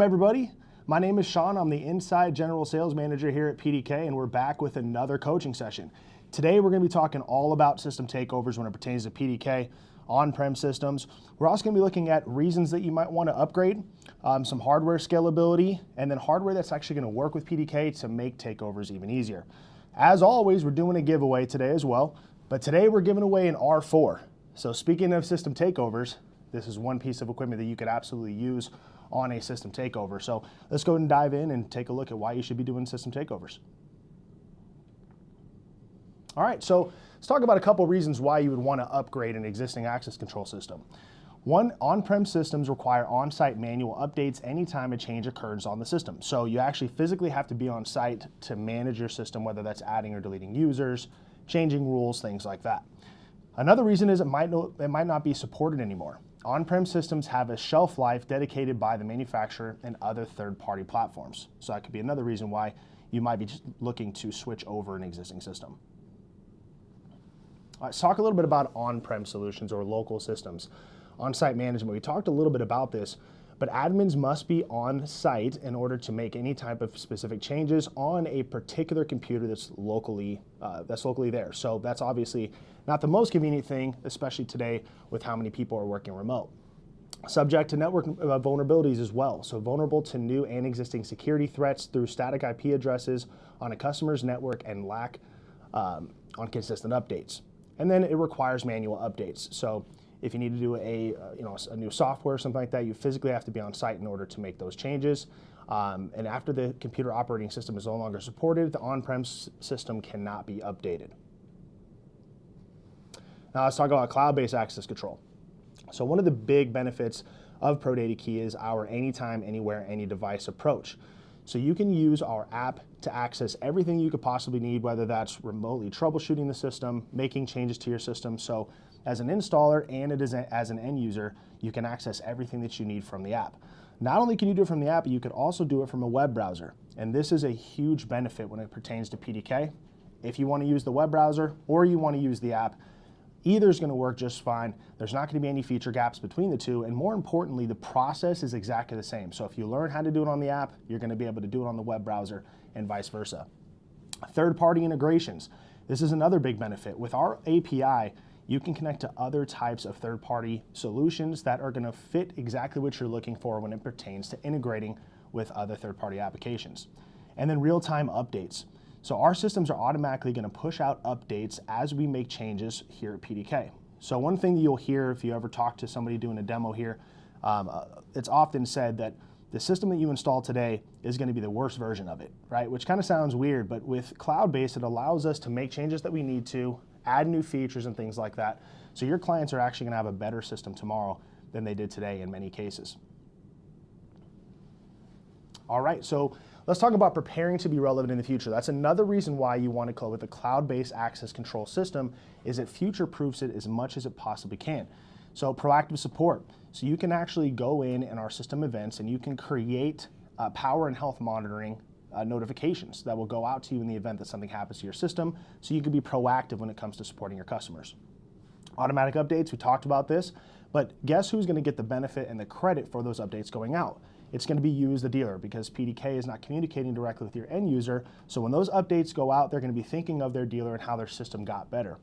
Everybody, my name is Sean. I'm the Inside General Sales Manager here at PDK, and we're back with another coaching session. Today we're going to be talking all about system takeovers when it pertains to PDK, on-prem systems. We're also going to be looking at reasons that you might want to upgrade, some hardware scalability, and then hardware that's actually going to work with PDK to make takeovers even easier. As always, we're doing a giveaway today as well, but today we're giving away an R4. So speaking of system takeovers, this is one piece of equipment that you could absolutely use on a system takeover. So let's go ahead and dive in and take a look at why you should be doing system takeovers. All right, so let's talk about a couple reasons why you would want to upgrade an existing access control system. One, on-prem systems require on-site manual updates anytime a change occurs on the system. So you actually physically have to be on site to manage your system, whether that's adding or deleting users, changing rules, things like that. Another reason is it might not be supported anymore. On-prem systems have a shelf life dedicated by the manufacturer and other third-party platforms. So that could be another reason why you might be looking to switch over an existing system. All right, let's talk a little bit about on-prem solutions or local systems. On-site management, we talked a little bit about this, but admins must be on site in order to make any type of specific changes on a particular computer that's locally there. So that's obviously not the most convenient thing, especially today with how many people are working remote. Subject to network vulnerabilities as well. So vulnerable to new and existing security threats through static IP addresses on a customer's network and lack on consistent updates. And then it requires manual updates. So if you need to do a new software or something like that, you physically have to be on site in order to make those changes. And after the computer operating system is no longer supported, the on-prem system cannot be updated. Now let's talk about cloud-based access control. So one of the big benefits of ProdataKey is our anytime, anywhere, any device approach. So you can use our app to access everything you could possibly need, whether that's remotely troubleshooting the system, making changes to your system. So as an installer and as an end user, you can access everything that you need from the app. Not only can you do it from the app, but you could also do it from a web browser. And this is a huge benefit when it pertains to PDK. If you want to use the web browser or you want to use the app, either is going to work just fine. There's not going to be any feature gaps between the two, and more importantly, the process is exactly the same. So if you learn how to do it on the app, you're going to be able to do it on the web browser and vice versa. Third-party integrations. This is another big benefit. With our API, you can connect to other types of third-party solutions that are going to fit exactly what you're looking for when it pertains to integrating with other third-party applications. And then real-time updates. So our systems are automatically going to push out updates as we make changes here at PDK. So one thing that you'll hear if you ever talk to somebody doing a demo here, it's often said that the system that you install today is going to be the worst version of it, right? Which kind of sounds weird, but with cloud-based, it allows us to make changes that we need to, add new features and things like that. So your clients are actually going to have a better system tomorrow than they did today in many cases. All right, so let's talk about preparing to be relevant in the future. That's another reason why you want to go with a cloud-based access control system, is it future-proofs it as much as it possibly can. So proactive support. So you can actually go in our system events and you can create power and health monitoring notifications that will go out to you in the event that something happens to your system, so you can be proactive when it comes to supporting your customers. Automatic updates, we talked about this, but guess who's going to get the benefit and the credit for those updates going out? It's going to be you as the dealer, because PDK is not communicating directly with your end user, so when those updates go out, they're going to be thinking of their dealer and how their system got better.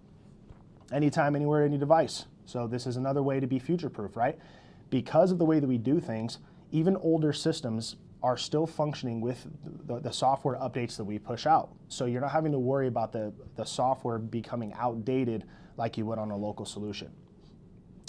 Anytime, anywhere, any device. So this is another way to be future-proof, right? Because of the way that we do things, even older systems are still functioning with the software updates that we push out. So you're not having to worry about the software becoming outdated like you would on a local solution.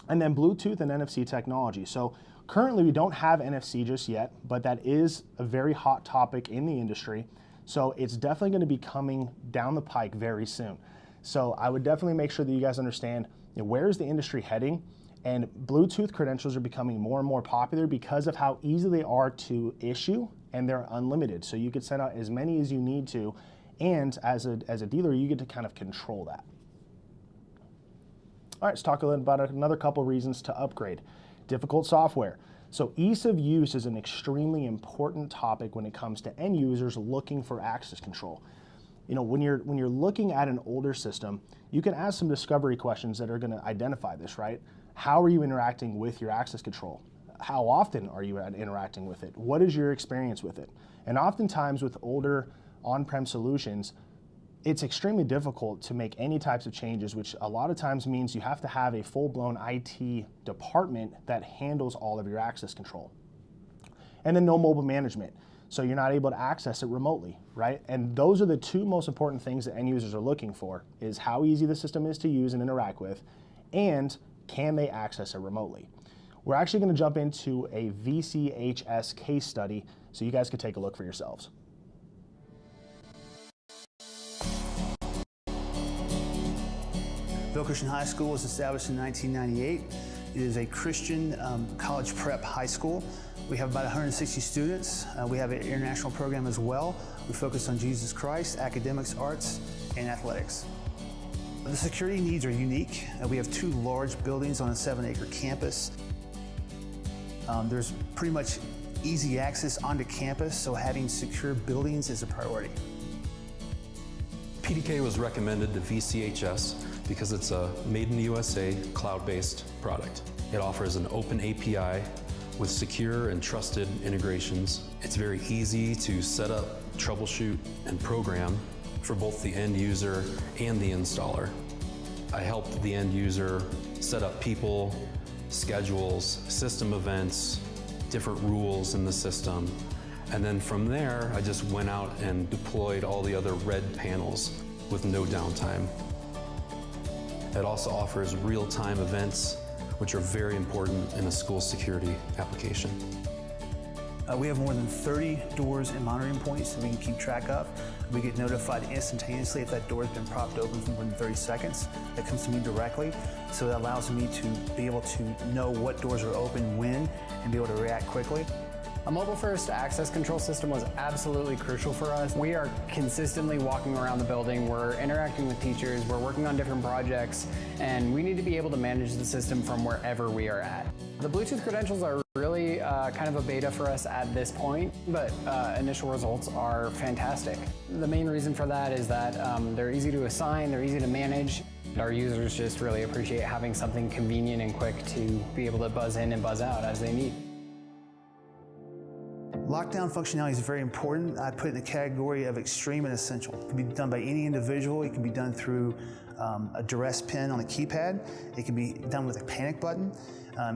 And then Bluetooth and NFC technology. So currently we don't have NFC just yet, but that is a very hot topic in the industry. So it's definitely going to be coming down the pike very soon. So I would definitely make sure that you guys understand, where is the industry heading? And Bluetooth credentials are becoming more and more popular because of how easy they are to issue, and they're unlimited. So you could send out as many as you need to, and as a dealer, you get to kind of control that. All right, let's talk a little about another couple reasons to upgrade. Difficult software. So ease of use is an extremely important topic when it comes to end users looking for access control. When you're looking at an older system, you can ask some discovery questions that are going to identify this, right? How are you interacting with your access control? how often are you interacting with it? What is your experience with it? And oftentimes with older on-prem solutions, it's extremely difficult to make any types of changes, which a lot of times means you have to have a full-blown IT department that handles all of your access control. And then no mobile management. So you're not able to access it remotely, right? And those are the two most important things that end users are looking for, is how easy the system is to use and interact with, and can they access it remotely? We're actually going to jump into a VCHS case study so you guys can take a look for yourselves. Vail Christian High School was established in 1998. It is a Christian college prep high school. We have about 160 students. We have an international program as well. We focus on Jesus Christ, academics, arts, and athletics. The security needs are unique. We have 2 large buildings on a 7-acre campus. There's pretty much easy access onto campus, so having secure buildings is a priority. PDK was recommended to VCHS because it's a made in the USA cloud-based product. It offers an open API with secure and trusted integrations. It's very easy to set up, troubleshoot, and program for both the end user and the installer. I helped the end user set up people, schedules, system events, different rules in the system. And then from there, I just went out and deployed all the other red panels with no downtime. It also offers real-time events, which are very important in a school security application. We have more than 30 doors and monitoring points that we can keep track of. We get notified instantaneously if that door has been propped open for more than 30 seconds. That comes to me directly, so that allows me to be able to know what doors are open when and be able to react quickly. A mobile-first access control system was absolutely crucial for us. We are consistently walking around the building, we're interacting with teachers, we're working on different projects, and we need to be able to manage the system from wherever we are at. The Bluetooth credentials are really kind of a beta for us at this point, but initial results are fantastic. The main reason for that is that they're easy to assign, they're easy to manage. Our users just really appreciate having something convenient and quick to be able to buzz in and buzz out as they need. Lockdown functionality is very important. I put it in the category of extreme and essential. It can be done by any individual. It can be done through a duress pin on the keypad. It can be done with a panic button.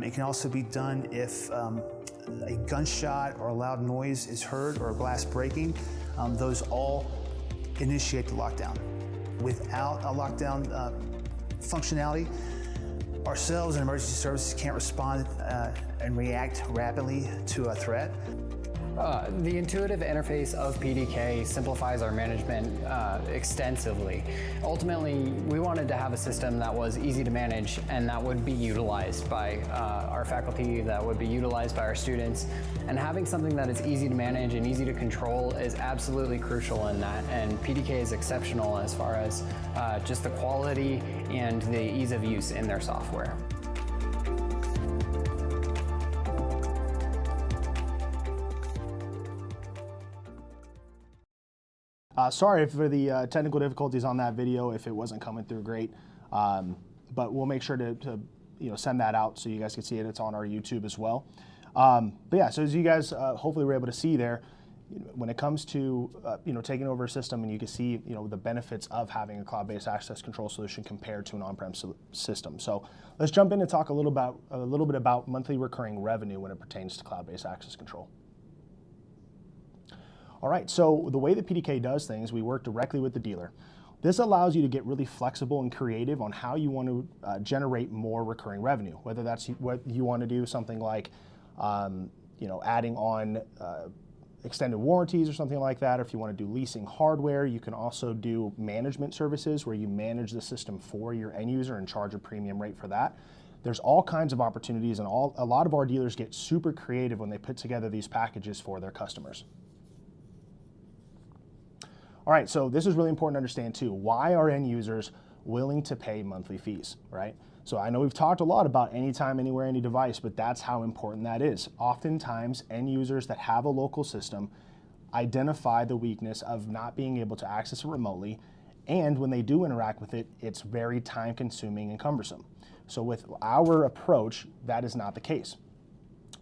It can also be done if a gunshot or a loud noise is heard or a glass breaking. Those all initiate the lockdown. Without a lockdown functionality, ourselves and emergency services can't respond and react rapidly to a threat. The intuitive interface of PDK simplifies our management extensively. Ultimately, we wanted to have a system that was easy to manage and that would be utilized by our faculty, that would be utilized by our students. And having something that is easy to manage and easy to control is absolutely crucial in that. And PDK is exceptional as far as just the quality and the ease of use in their software. Sorry for the technical difficulties on that video if it wasn't coming through great, but we'll make sure to send that out so you guys can see it. It's on our YouTube as well. But yeah, so as you guys hopefully were able to see there, when it comes to taking over a system, and you can see the benefits of having a cloud-based access control solution compared to an on-prem system. So let's jump in and talk a little bit about monthly recurring revenue when it pertains to cloud-based access control. All right, so the way that PDK does things, we work directly with the dealer. This allows you to get really flexible and creative on how you want to generate more recurring revenue, whether that's what you want to do, something like adding on extended warranties or something like that, or if you want to do leasing hardware. You can also do management services where you manage the system for your end user and charge a premium rate for that. There's all kinds of opportunities, and a lot of our dealers get super creative when they put together these packages for their customers. All right, so this is really important to understand too. Why are end users willing to pay monthly fees, right? So I know we've talked a lot about anytime, anywhere, any device, but that's how important that is. Oftentimes, end users that have a local system identify the weakness of not being able to access it remotely, and when they do interact with it, it's very time-consuming and cumbersome. So with our approach, that is not the case.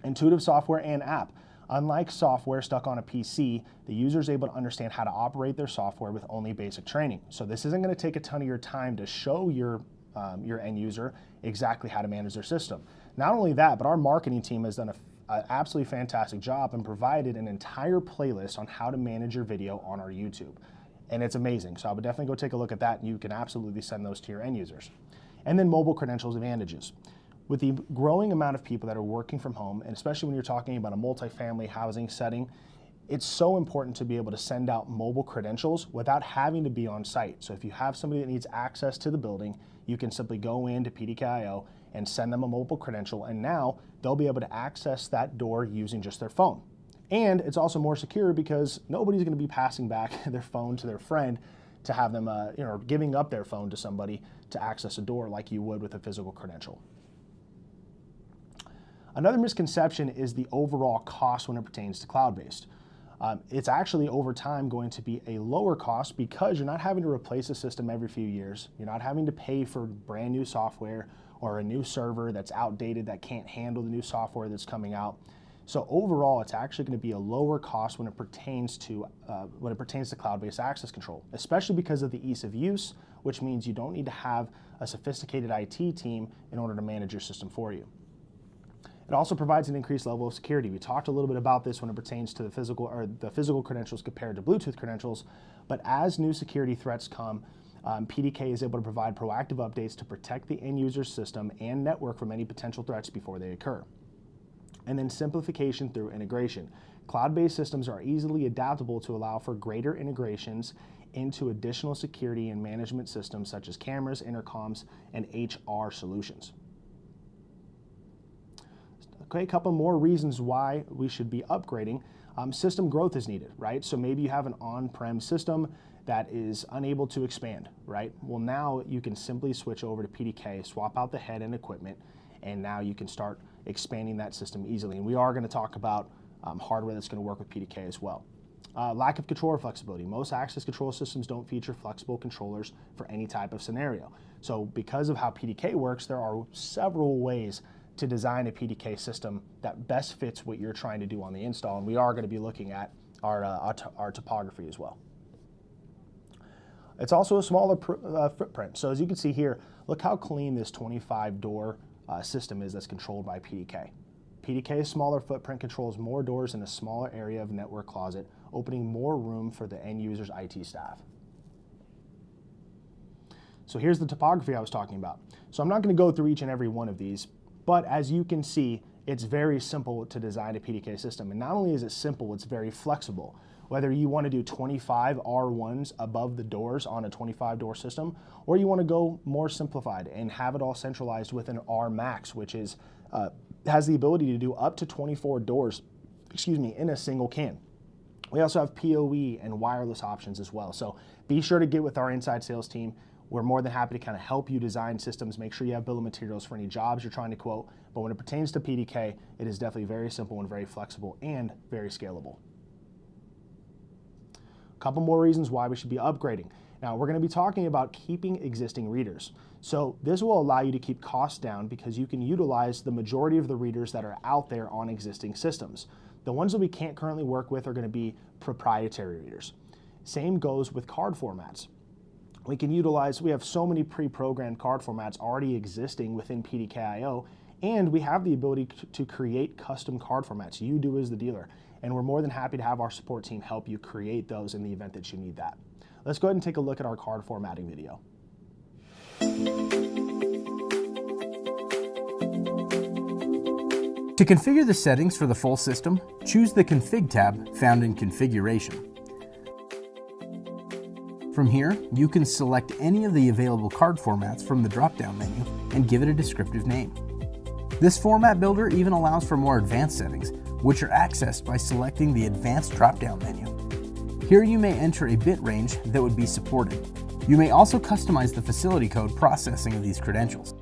Intuitive software and app. Unlike software stuck on a PC, the user is able to understand how to operate their software with only basic training. So this isn't going to take a ton of your time to show your end user exactly how to manage their system. Not only that, but our marketing team has done an absolutely fantastic job and provided an entire playlist on how to manage your video on our YouTube. And it's amazing. So I would definitely go take a look at that, and you can absolutely send those to your end users. And then mobile credentials advantages. With the growing amount of people that are working from home, and especially when you're talking about a multifamily housing setting, it's so important to be able to send out mobile credentials without having to be on site. So if you have somebody that needs access to the building, you can simply go into PDK.io and send them a mobile credential, and now they'll be able to access that door using just their phone. And it's also more secure because nobody's going to be passing back their phone to their friend to have them, giving up their phone to somebody to access a door like you would with a physical credential. Another misconception is the overall cost when it pertains to cloud-based. It's actually over time going to be a lower cost because you're not having to replace a system every few years. You're not having to pay for brand new software or a new server that's outdated that can't handle the new software that's coming out. So overall, it's actually going to be a lower cost when it pertains to cloud-based access control, especially because of the ease of use, which means you don't need to have a sophisticated IT team in order to manage your system for you. It also provides an increased level of security. We talked a little bit about this when it pertains to the physical credentials compared to Bluetooth credentials, but as new security threats come, PDK is able to provide proactive updates to protect the end user's system and network from any potential threats before they occur. And then simplification through integration. Cloud-based systems are easily adaptable to allow for greater integrations into additional security and management systems such as cameras, intercoms, and HR solutions. Okay, a couple more reasons why we should be upgrading. System growth is needed, right? So maybe you have an on-prem system that is unable to expand, right? Well, now you can simply switch over to PDK, swap out the head and equipment, and now you can start expanding that system easily. And we are going to talk about hardware that's going to work with PDK as well. Lack of controller flexibility. Most access control systems don't feature flexible controllers for any type of scenario. So because of how PDK works, there are several ways to design a PDK system that best fits what you're trying to do on the install, and we are going to be looking at our topography as well. It's also a smaller footprint. So as you can see here, look how clean this 25-door system is that's controlled by PDK. PDK's smaller footprint controls more doors in a smaller area of network closet, opening more room for the end user's IT staff. So here's the topography I was talking about. So I'm not going to go through each and every one of these, but as you can see, it's very simple to design a PDK system. And not only is it simple, it's very flexible. Whether you want to do 25 R1s above the doors on a 25-door system, or you want to go more simplified and have it all centralized with an R Max, which is has the ability to do up to 24 doors, in a single can. We also have PoE and wireless options as well. So be sure to get with our inside sales team. We're more than happy to kind of help you design systems, make sure you have bill of materials for any jobs you're trying to quote. But when it pertains to PDK, it is definitely very simple and very flexible and very scalable. A couple more reasons why we should be upgrading. Now, we're going to be talking about keeping existing readers. So this will allow you to keep costs down because you can utilize the majority of the readers that are out there on existing systems. The ones that we can't currently work with are going to be proprietary readers. Same goes with card formats. We have so many pre-programmed card formats already existing within PDK.io, and we have the ability to create custom card formats. You do as the dealer, and we're more than happy to have our support team help you create those in the event that you need that. Let's go ahead and take a look at our card formatting video. To configure the settings for the full system, choose the Config tab found in Configuration. From here, you can select any of the available card formats from the drop-down menu and give it a descriptive name. This format builder even allows for more advanced settings, which are accessed by selecting the Advanced drop-down menu. Here you may enter a bit range that would be supported. You may also customize the facility code processing of these credentials.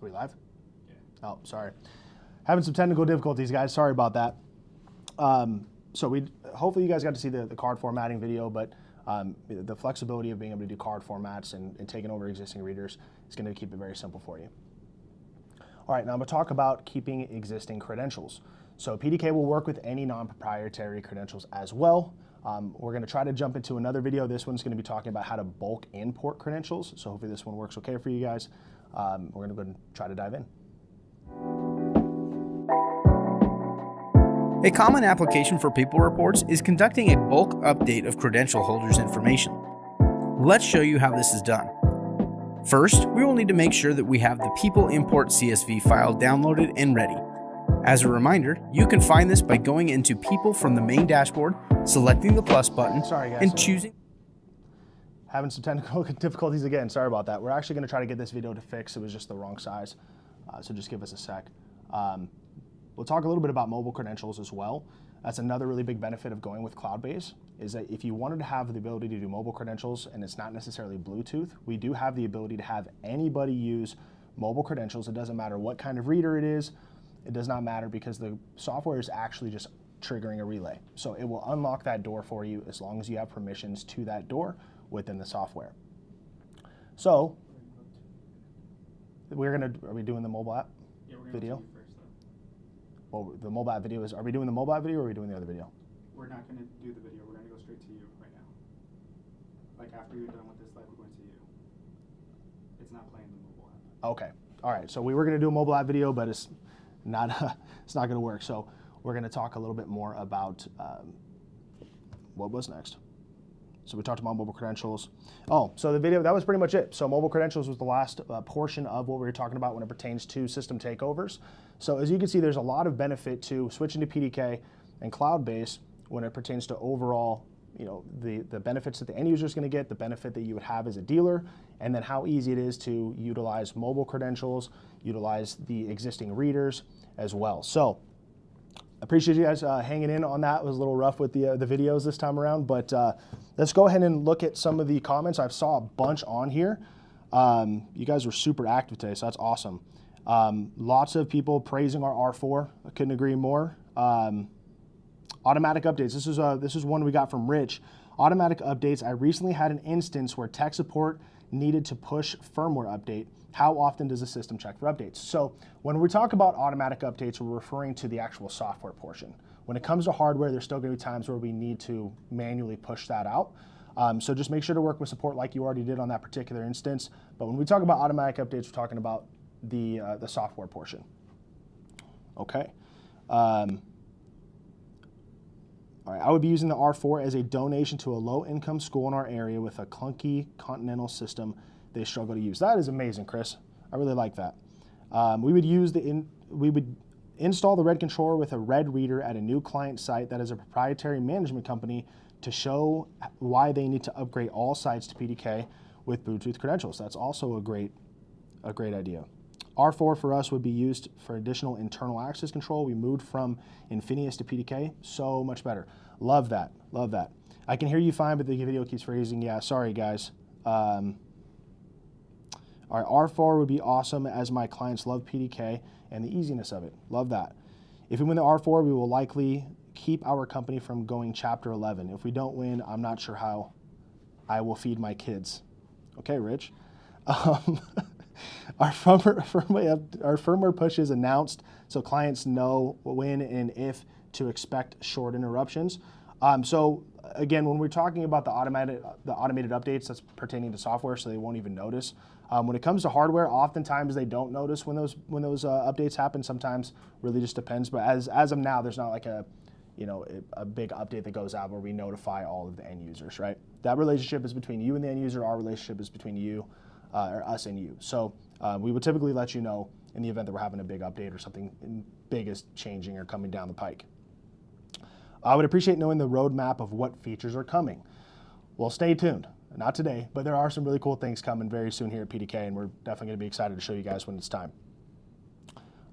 Are we live? Yeah. Oh, sorry. Having some technical difficulties, guys. Sorry about that. So hopefully you guys got to see the card formatting video, but the flexibility of being able to do card formats and taking over existing readers is going to keep it very simple for you. All right, now I'm going to talk about keeping existing credentials. So PDK will work with any non-proprietary credentials as well. We're going to try to jump into another video. This one's going to be talking about how to bulk import credentials. So hopefully this one works okay for you guys. We're going to go and try to dive in. A common application for people reports is conducting a bulk update of credential holders' information. Let's show you how this is done. First, we will need to make sure that we have the people import CSV file downloaded and ready. As a reminder, you can find this by going into People from the main dashboard, selecting the plus button, and choosing. Having some technical difficulties again, sorry about that. We're actually going to try to get this video to fix. It was just the wrong size, so just give us a sec. We'll talk a little bit about mobile credentials as well. That's another really big benefit of going with cloud-based, is that if you wanted to have the ability to do mobile credentials and it's not necessarily Bluetooth, we do have the ability to have anybody use mobile credentials. It doesn't matter what kind of reader it is. It does not matter because the software is actually just triggering a relay. So it will unlock that door for you as long as you have permissions to that door within the software. So are we doing the mobile app video? Well, the mobile app video are we doing the mobile app video or are we doing the other video? We're not going to do the video. We're going to go straight to you right now. Like after you're done with this slide, we're going to you. It's not playing the mobile app. Okay. All right. So we were going to do a mobile app video, but it's not going to work. So we're going to talk a little bit more about what was next. So we talked about mobile credentials. Oh, so the video, that was pretty much it. So mobile credentials was the last portion of what we were talking about when it pertains to system takeovers. So as you can see, there's a lot of benefit to switching to PDK and cloud-based when it pertains to overall, the benefits that the end user is going to get, the benefit that you would have as a dealer, and then how easy it is to utilize mobile credentials, utilize the existing readers as well. So I appreciate you guys hanging in on that. It was a little rough with the videos this time around, but let's go ahead and look at some of the comments. I saw a bunch on here. You guys were super active today, so that's awesome. Lots of people praising our R4. I couldn't agree more. Automatic updates. This is one we got from Rich. Automatic updates. I recently had an instance where tech support needed to push firmware update. How often does the system check for updates? So when we talk about automatic updates, we're referring to the actual software portion. When it comes to hardware, there's still going to be times where we need to manually push that out. So just make sure to work with support like you already did on that particular instance. But when we talk about automatic updates, we're talking about the software portion. Okay. All right, I would be using the R4 as a donation to a low-income school in our area with a clunky Continental system they struggle to use. That is amazing, Chris. I really like that. We would install the red controller with a red reader at a new client site that is a proprietary management company to show why they need to upgrade all sites to PDK with Bluetooth credentials. That's also a great idea. R4 for us would be used for additional internal access control. We moved from Infinius to PDK, so much better. Love that, love that. I can hear you fine, but the video keeps freezing. Yeah, sorry guys. All right, R4 would be awesome as my clients love PDK and the easiness of it. Love that. If we win the R4, we will likely keep our company from going Chapter 11. If we don't win, I'm not sure how I will feed my kids. Okay, Rich. Our firmware push is announced so clients know when and if to expect short interruptions. So again, when we're talking about the automated updates, that's pertaining to software, so they won't even notice. When it comes to hardware, oftentimes they don't notice when those updates happen. Sometimes really just depends. But as of now, there's not like a big update that goes out where we notify all of the end users, right? That relationship is between you and the end user. Our relationship is between you, or us and you. So we would typically let you know in the event that we're having a big update or something big is changing or coming down the pike. I would appreciate knowing the roadmap of what features are coming. Well, stay tuned. Not today, but there are some really cool things coming very soon here at PDK, and we're definitely going to be excited to show you guys when it's time.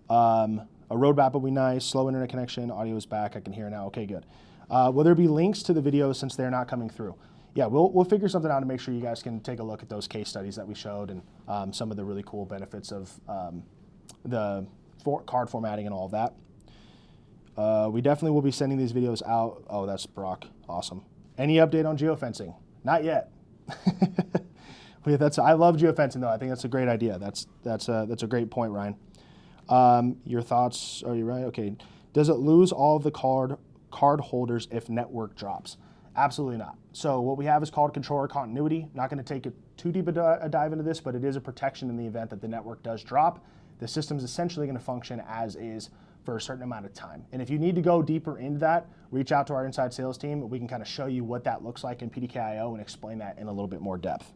A roadmap will be nice. Slow internet connection. Audio is back. I can hear now. Okay, good. Will there be links to the videos since they're not coming through? Yeah, we'll figure something out to make sure you guys can take a look at those case studies that we showed and some of the really cool benefits of card formatting and all of that. We definitely will be sending these videos out. Oh, that's Brock. Awesome. Any update on geofencing? Not yet. I love geofencing though. I think that's a great idea. That's a great point, Ryan. Your thoughts? Are you right? Okay. Does it lose all of the card holders if network drops? Absolutely not. So what we have is called controller continuity. Not going to take too deep a dive into this, but it is a protection in the event that the network does drop. The system is essentially going to function as is for a certain amount of time. And if you need to go deeper into that, reach out to our inside sales team. We can kind of show you what that looks like in PDK.io and explain that in a little bit more depth.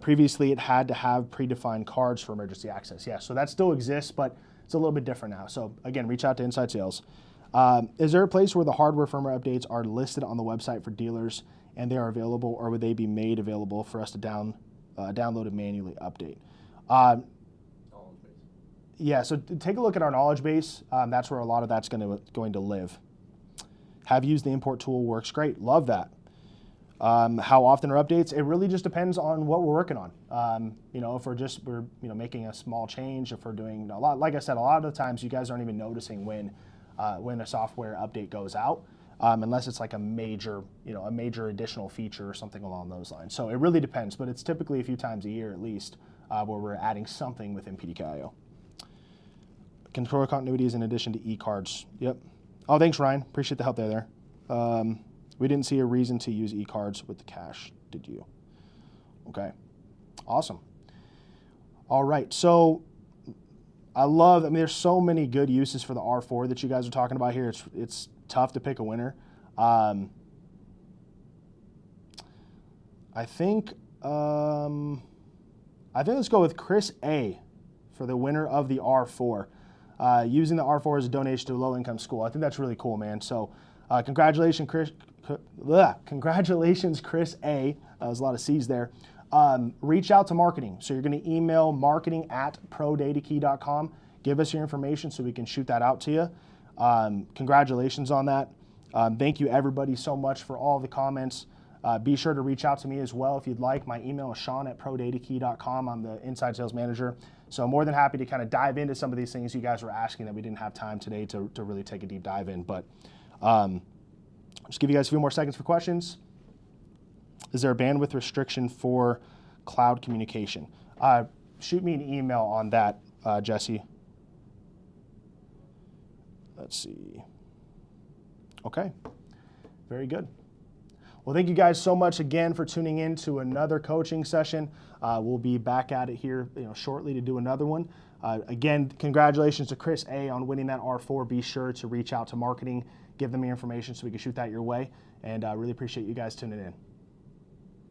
Previously, it had to have predefined cards for emergency access. Yeah, so that still exists, but it's a little bit different now. So again, reach out to inside sales. Is there a place where the hardware firmware updates are listed on the website for dealers and they are available, or would they be made available for us to download and manually update? Yeah, so take a look at our knowledge base. That's where a lot of that's going to live. Have used the import tool, works great. Love that. How often are updates? It really just depends on what we're working on. If we're making a small change, if we're doing a lot, like I said, a lot of the times you guys aren't even noticing when a software update goes out, unless it's like a major additional feature or something along those lines. So it really depends, but it's typically a few times a year at least where we're adding something within PDK.io. Controller continuity is in addition to e-cards. Yep. Oh, thanks, Ryan. Appreciate the help there. We didn't see a reason to use e-cards with the cache, did you? Okay. Awesome. All right. So there's so many good uses for the R4 that you guys are talking about here. It's tough to pick a winner. I think let's go with Chris A for the winner of the R4. Using the R4 as a donation to a low-income school. I think that's really cool, man. So congratulations, Chris. Congratulations, Chris A. There's a lot of C's there. Reach out to marketing. So you're going to email marketing@ProdataKey.com. Give us your information so we can shoot that out to you. Congratulations on that. Thank you, everybody, so much for all the comments. Be sure to reach out to me as well if you'd like. My email is Sean@ProdataKey.com. I'm the inside sales manager. So I'm more than happy to kind of dive into some of these things you guys were asking that we didn't have time today to really take a deep dive in. But just give you guys a few more seconds for questions. Is there a bandwidth restriction for cloud communication? Shoot me an email on that, Jesse. Let's see. Okay, very good. Well, thank you guys so much again for tuning in to another coaching session. We'll be back at it here shortly to do another one. Again, congratulations to Chris A on winning that R4. Be sure to reach out to marketing, give them your information so we can shoot that your way. And I really appreciate you guys tuning in.